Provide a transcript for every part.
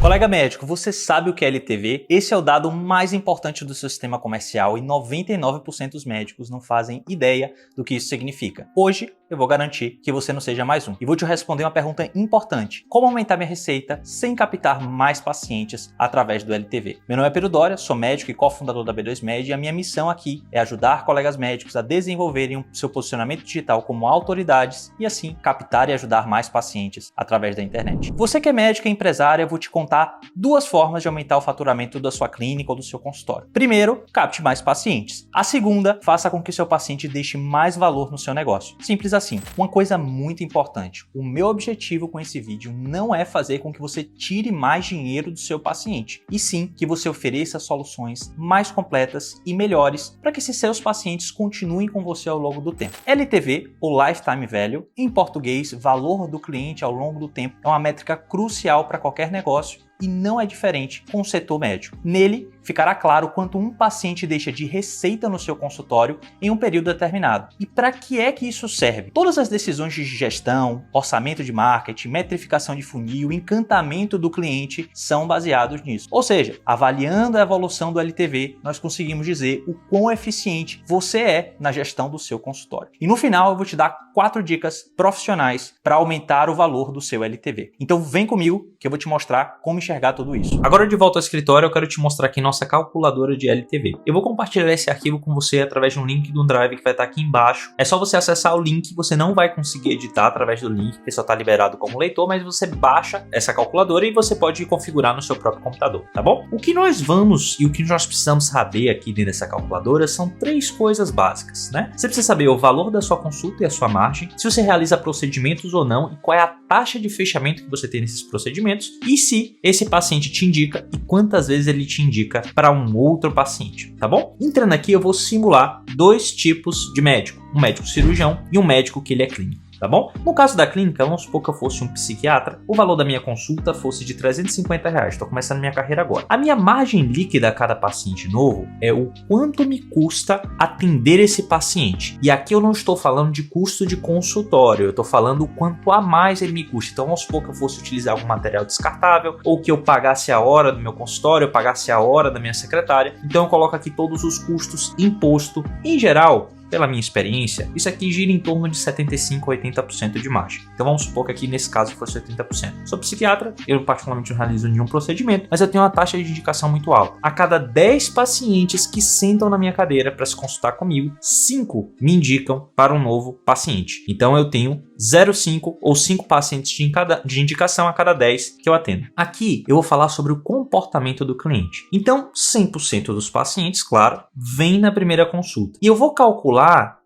Colega médico, você sabe o que é LTV? Esse é o dado mais importante do seu sistema comercial e 99% dos médicos não fazem ideia do que isso significa. Hoje eu vou garantir que você não seja mais um. E vou te responder uma pergunta importante. Como aumentar minha receita sem captar mais pacientes através do LTV? Meu nome é Pedro Doria, sou médico e cofundador da B2Med e a minha missão aqui é ajudar colegas médicos a desenvolverem o seu posicionamento digital como autoridades e assim captar e ajudar mais pacientes através da internet. Você que é médico e empresário, eu vou te contar duas formas de aumentar o faturamento da sua clínica ou do seu consultório. Primeiro, capte mais pacientes. A segunda, faça com que o seu paciente deixe mais valor no seu negócio. Simples assim. Uma coisa muito importante, o meu objetivo com esse vídeo não é fazer com que você tire mais dinheiro do seu paciente, e sim que você ofereça soluções mais completas e melhores para que esses seus pacientes continuem com você ao longo do tempo. LTV, ou Lifetime Value, em português, valor do cliente ao longo do tempo, é uma métrica crucial para qualquer negócio e não é diferente com o setor médico. Nele, ficará claro quanto um paciente deixa de receita no seu consultório em um período determinado. E para que é que isso serve? Todas as decisões de gestão, orçamento de marketing, metrificação de funil, encantamento do cliente são baseados nisso. Ou seja, avaliando a evolução do LTV, nós conseguimos dizer o quão eficiente você é na gestão do seu consultório. E no final eu vou te dar 4 dicas profissionais para aumentar o valor do seu LTV. Então vem comigo que eu vou te mostrar como enxergar tudo isso. Agora de volta ao escritório, eu quero te mostrar aqui nossa calculadora de LTV. Eu vou compartilhar esse arquivo com você através de um link do Drive que vai estar aqui embaixo. É só você acessar o link, você não vai conseguir editar através do link, porque só está liberado como leitor, mas você baixa essa calculadora e você pode configurar no seu próprio computador, tá bom? O que nós vamos e o que nós precisamos saber aqui dentro dessa calculadora são 3 coisas básicas, né? Você precisa saber o valor da sua consulta e a sua margem, se você realiza procedimentos ou não e qual é a taxa de fechamento que você tem nesses procedimentos e se esse paciente te indica e quantas vezes ele te indica para um outro paciente, tá bom? Entrando aqui eu vou simular 2 tipos de médico, um médico cirurgião e um médico que ele é clínico. Tá bom? No caso da clínica, vamos supor que eu fosse um psiquiatra, o valor da minha consulta fosse de R$350. Estou começando minha carreira agora. A minha margem líquida a cada paciente novo é o quanto me custa atender esse paciente. E aqui eu não estou falando de custo de consultório, eu estou falando o quanto a mais ele me custa. Então vamos supor que eu fosse utilizar algum material descartável, ou que eu pagasse a hora do meu consultório, eu pagasse a hora da minha secretária. Então eu coloco aqui todos os custos imposto. Em geral, pela minha experiência, isso aqui gira em torno de 75% a 80% de margem. Então vamos supor que aqui nesse caso fosse 80%. Sou psiquiatra, eu particularmente não realizo nenhum procedimento, mas eu tenho uma taxa de indicação muito alta. A cada 10 pacientes que sentam na minha cadeira para se consultar comigo, 5 me indicam para um novo paciente. Então eu tenho 0,5 ou 5 pacientes de indicação a cada 10 que eu atendo. Aqui eu vou falar sobre o comportamento do cliente. Então 100% dos pacientes, claro, vêm na primeira consulta. E eu vou calcular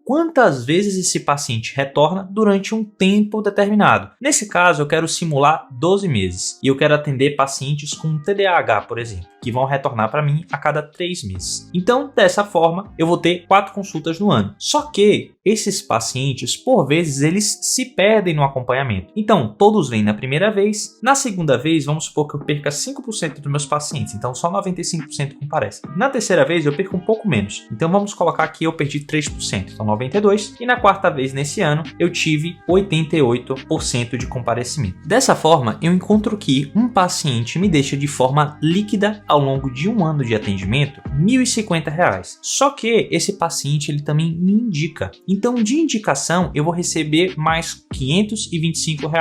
quantas vezes esse paciente retorna durante um tempo determinado. Nesse caso, eu quero simular 12 meses e eu quero atender pacientes com TDAH, por exemplo, que vão retornar para mim a cada 3 meses. Então, dessa forma, eu vou ter 4 consultas no ano. Só que esses pacientes, por vezes, eles se perdem no acompanhamento. Então, todos vêm na primeira vez. Na segunda vez, vamos supor que eu perca 5% dos meus pacientes. Então, só 95% comparecem. Na terceira vez, eu perco um pouco menos. Então, vamos colocar aqui eu perdi 3%. Então, 92%. E na quarta vez nesse ano, eu tive 88% de comparecimento. Dessa forma, eu encontro que um paciente me deixa de forma líquida ao longo de um ano de atendimento R$ 1.050. Só que esse paciente ele também me indica. Então, de indicação, eu vou receber mais R$ 525.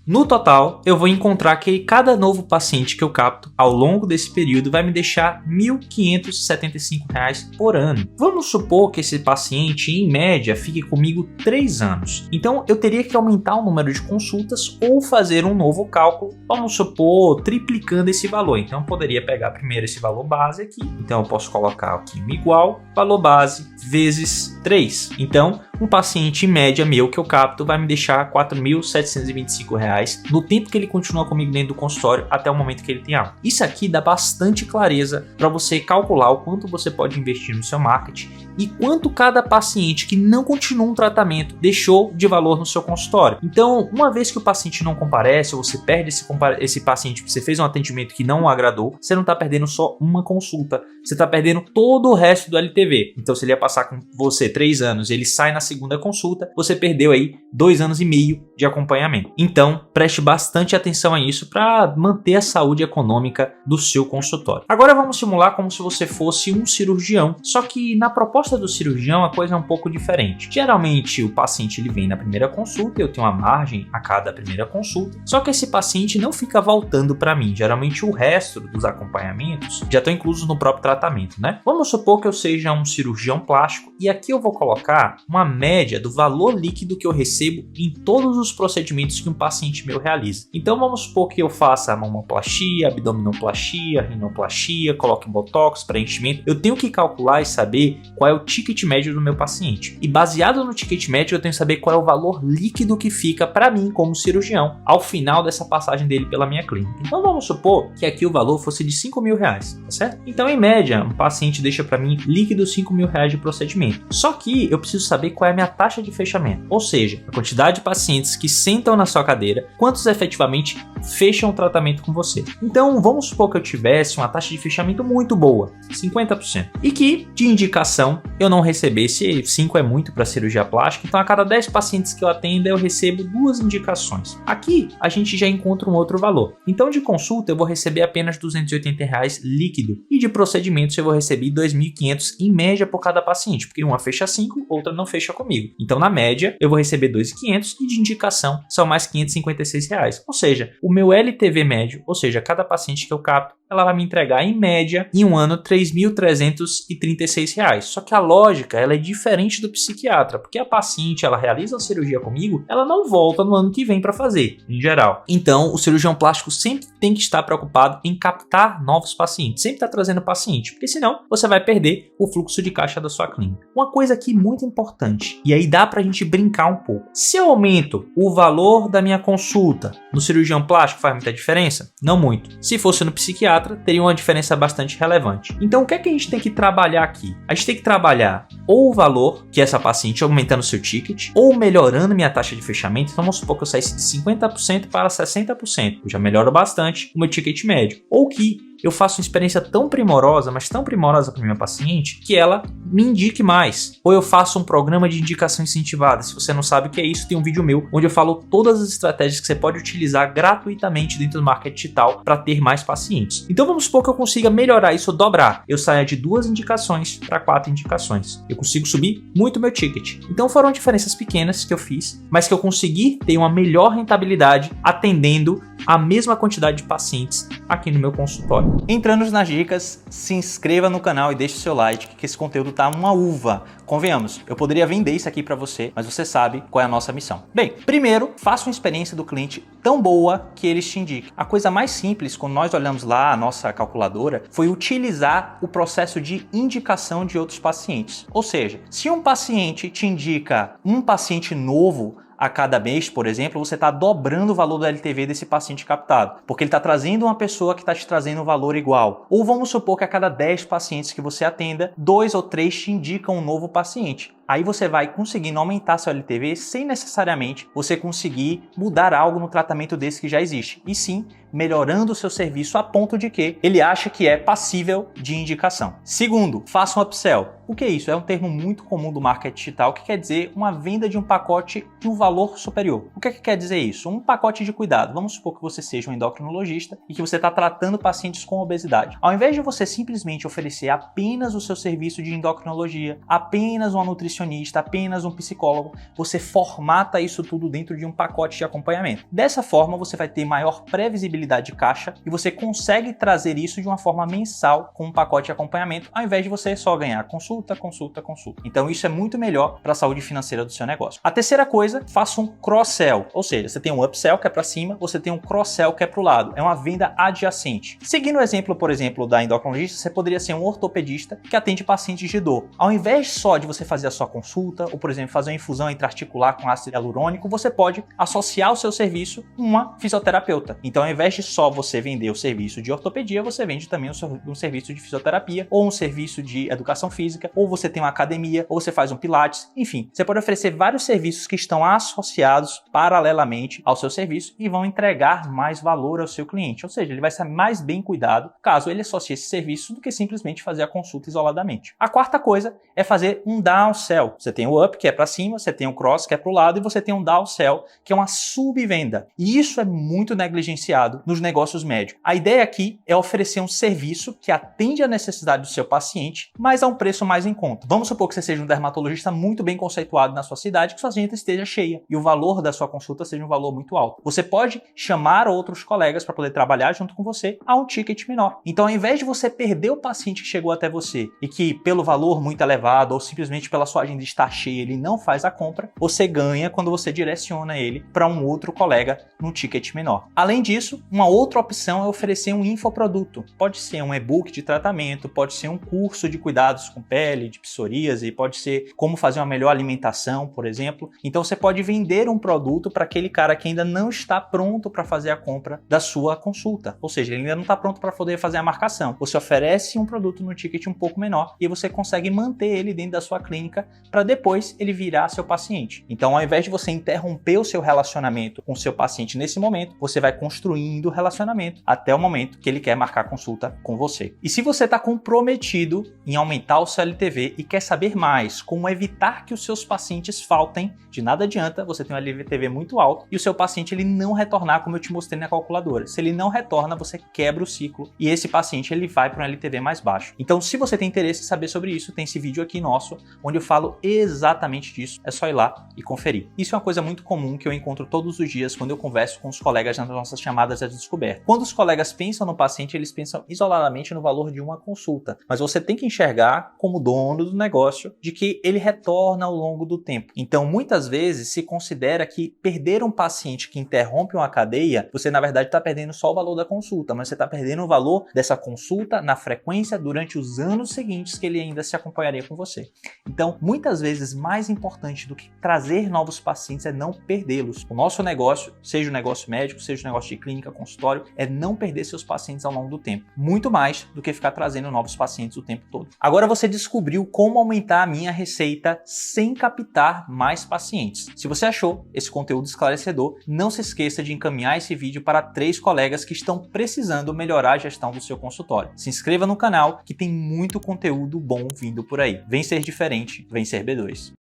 No total, eu vou encontrar que cada novo paciente que eu capto ao longo desse período vai me deixar R$ 1.575 por ano. Vamos supor que esse paciente, em média, fique comigo 3 anos. Então, eu teria que aumentar o número de consultas ou fazer um novo cálculo, vamos supor, triplicando esse valor. Então, eu poderia pegar primeiro esse valor base aqui. Então, eu posso colocar aqui um igual, valor base vezes 3. Então, um paciente em média meu que eu capto vai me deixar R$ 4.725 no tempo que ele continua comigo dentro do consultório até o momento que ele tem alta. Isso aqui dá bastante clareza para você calcular o quanto você pode investir no seu marketing e quanto cada paciente que não continua um tratamento deixou de valor no seu consultório. Então, uma vez que o paciente não comparece, ou você perde esse paciente porque você fez um atendimento que não o agradou, você não está perdendo só uma consulta, você está perdendo todo o resto do LTV. Então, se ele ia passar com você 3 anos e ele sai na segunda consulta, você perdeu aí 2 anos e meio de acompanhamento. Então, preste bastante atenção a isso para manter a saúde econômica do seu consultório. Agora vamos simular como se você fosse um cirurgião, só que na proposta do cirurgião a coisa é um pouco diferente. Geralmente o paciente ele vem na primeira consulta, eu tenho uma margem a cada primeira consulta, só que esse paciente não fica voltando para mim. Geralmente o resto dos acompanhamentos já estão inclusos no próprio tratamento, né? Vamos supor que eu seja um cirurgião plástico e aqui eu vou colocar uma média do valor líquido que eu recebo em todos os procedimentos que um paciente meu realiza. Então vamos supor que eu faça mamoplastia, abdominoplastia, rinoplastia, coloque botox, preenchimento. Eu tenho que calcular e saber qual é o ticket médio do meu paciente. E baseado no ticket médio eu tenho que saber qual é o valor líquido que fica para mim como cirurgião ao final dessa passagem dele pela minha clínica. Então vamos supor que aqui o valor fosse de R$5.000, tá certo? Então em média um paciente deixa para mim líquido R$5.000 de procedimento. Só que eu preciso saber qual é a minha taxa de fechamento, ou seja, a quantidade de pacientes que sentam na sua cadeira, quantos efetivamente fecham o tratamento com você. Então vamos supor que eu tivesse uma taxa de fechamento muito boa, 50%, e que de indicação eu não recebesse, 5 é muito para cirurgia plástica, então a cada 10 pacientes que eu atendo eu recebo 2 indicações. Aqui a gente já encontra um outro valor. Então de consulta eu vou receber apenas R$280 líquido e de procedimentos eu vou receber R$2.500 em média por cada paciente, porque uma fecha 5, outra não fecha comigo. Então na média eu vou receber R$2.500 e de indicação são mais R$556. Ou seja, o meu LTV médio, ou seja, cada paciente que eu capto, ela vai me entregar em média em um ano R$3.336. Só que a lógica ela é diferente do psiquiatra, porque a paciente ela realiza a cirurgia comigo, ela não volta no ano que vem para fazer, em geral. Então o cirurgião plástico sempre tem que estar preocupado em captar novos pacientes, sempre está trazendo paciente, porque senão você vai perder o fluxo de caixa da sua clínica. Uma coisa aqui muito importante, e aí dá pra gente brincar um pouco. Se eu aumento o valor da minha consulta no cirurgião plástico, faz muita diferença? Não muito. Se fosse no psiquiatra, teria uma diferença bastante relevante. Então o que é que a gente tem que trabalhar aqui? A gente tem que trabalhar ou o valor que essa paciente aumentando o seu ticket, ou melhorando minha taxa de fechamento. Então vamos supor que eu saísse de 50% para 60%. Eu já melhoro bastante o meu ticket médio. Ou que eu faço uma experiência tão primorosa, mas tão primorosa para minha paciente, que ela me indique mais. Ou eu faço um programa de indicação incentivada. Se você não sabe o que é isso, tem um vídeo meu onde eu falo todas as estratégias que você pode utilizar gratuitamente dentro do marketing digital para ter mais pacientes. Então vamos supor que eu consiga melhorar isso, dobrar. Eu saia de 2 indicações para 4 indicações. Eu consigo subir muito meu ticket. Então foram diferenças pequenas que eu fiz, mas que eu consegui ter uma melhor rentabilidade atendendo a mesma quantidade de pacientes aqui no meu consultório. Entrando nas dicas, se inscreva no canal e deixe o seu like, que esse conteúdo tá uma uva. Convenhamos, eu poderia vender isso aqui para você, mas você sabe qual é a nossa missão. Bem, primeiro, faça uma experiência do cliente tão boa que eles te indiquem. A coisa mais simples, quando nós olhamos lá a nossa calculadora, foi utilizar o processo de indicação de outros pacientes. Ou seja, se um paciente te indica um paciente novo a cada mês, por exemplo, você está dobrando o valor do LTV desse paciente captado, porque ele está trazendo uma pessoa que está te trazendo um valor igual. Ou vamos supor que a cada 10 pacientes que você atenda, 2 ou 3 te indicam um novo paciente. Aí você vai conseguindo aumentar seu LTV sem necessariamente você conseguir mudar algo no tratamento desse que já existe, e sim melhorando o seu serviço a ponto de que ele acha que é passível de indicação. Segundo, faça um upsell. O que é isso? É um termo muito comum do marketing digital que quer dizer uma venda de um pacote de um valor superior. O que é que quer dizer isso? Um pacote de cuidado. Vamos supor que você seja um endocrinologista e que você está tratando pacientes com obesidade. Ao invés de você simplesmente oferecer apenas o seu serviço de endocrinologia, apenas uma nutricionista, apenas um psicólogo, você formata isso tudo dentro de um pacote de acompanhamento. Dessa forma, você vai ter maior previsibilidade de caixa e você consegue trazer isso de uma forma mensal com um pacote de acompanhamento, ao invés de você só ganhar consulta, consulta, consulta. Então isso é muito melhor para a saúde financeira do seu negócio. A terceira coisa, faça um cross-sell, ou seja, você tem um upsell que é para cima, você tem um cross-sell que é para o lado, é uma venda adjacente. Seguindo o exemplo, por exemplo, da endocrinologista, você poderia ser um ortopedista que atende pacientes de dor. Ao invés só de você fazer a sua consulta, ou por exemplo, fazer uma infusão intra-articular com ácido hialurônico, você pode associar o seu serviço a uma fisioterapeuta. Então, ao invés de só você vender o serviço de ortopedia, você vende também um serviço de fisioterapia, ou um serviço de educação física, ou você tem uma academia, ou você faz um pilates, enfim, você pode oferecer vários serviços que estão associados paralelamente ao seu serviço e vão entregar mais valor ao seu cliente, ou seja, ele vai ser mais bem cuidado caso ele associe esse serviço do que simplesmente fazer a consulta isoladamente. A quarta coisa é fazer um downsell. upsell. Você tem o up, que é para cima, você tem o cross, que é para o lado, e você tem um downsell, que é uma subvenda. E isso é muito negligenciado nos negócios médicos. A ideia aqui é oferecer um serviço que atende à necessidade do seu paciente, mas a um preço mais em conta. Vamos supor que você seja um dermatologista muito bem conceituado na sua cidade, que sua agenda esteja cheia e o valor da sua consulta seja um valor muito alto. Você pode chamar outros colegas para poder trabalhar junto com você a um ticket menor. Então, ao invés de você perder o paciente que chegou até você e que pelo valor muito elevado ou simplesmente pela sua agenda estar cheia ele não faz a compra, você ganha quando você direciona ele para um outro colega num ticket menor. Além disso, uma outra opção é oferecer um infoproduto. Pode ser um e-book de tratamento, pode ser um curso de cuidados com pele, de psoríase, pode ser como fazer uma melhor alimentação, por exemplo. Então você pode vender um produto para aquele cara que ainda não está pronto para fazer a compra da sua consulta. Ou seja, ele ainda não está pronto para poder fazer a marcação. Você oferece um produto no ticket um pouco menor e você consegue manter ele dentro da sua clínica para depois ele virar seu paciente. Então, ao invés de você interromper o seu relacionamento com o seu paciente nesse momento, você vai construindo o relacionamento até o momento que ele quer marcar consulta com você. E se você está comprometido em aumentar o seu LTV e quer saber mais como evitar que os seus pacientes faltem, de nada adianta você ter um LTV muito alto e o seu paciente ele não retornar como eu te mostrei na calculadora. Se ele não retorna, você quebra o ciclo e esse paciente ele vai para um LTV mais baixo. Então, se você tem interesse em saber sobre isso, tem esse vídeo aqui nosso, onde eu falo exatamente disso. É só ir lá e conferir. Isso é uma coisa muito comum que eu encontro todos os dias quando eu converso com os colegas nas nossas chamadas de descoberta. Quando os colegas pensam no paciente, eles pensam isoladamente no valor de uma consulta. Mas você tem que enxergar como dono do negócio de que ele retorna ao longo do tempo. Então, muitas vezes se considera que perder um paciente que interrompe uma cadeia, você na verdade está perdendo só o valor da consulta, mas você está perdendo o valor dessa consulta na frequência durante os anos seguintes que ele ainda se acompanharia com você. Então, muitas vezes mais importante do que trazer novos pacientes é não perdê-los. O nosso negócio, seja o negócio médico, seja o negócio de clínica, consultório, é não perder seus pacientes ao longo do tempo. Muito mais do que ficar trazendo novos pacientes o tempo todo. Agora você descobriu como aumentar a minha receita sem captar mais pacientes. Se você achou esse conteúdo esclarecedor, não se esqueça de encaminhar esse vídeo para 3 colegas que estão precisando melhorar a gestão do seu consultório. Se inscreva no canal que tem muito conteúdo bom vindo por aí. Vem ser diferente, vem ser B2.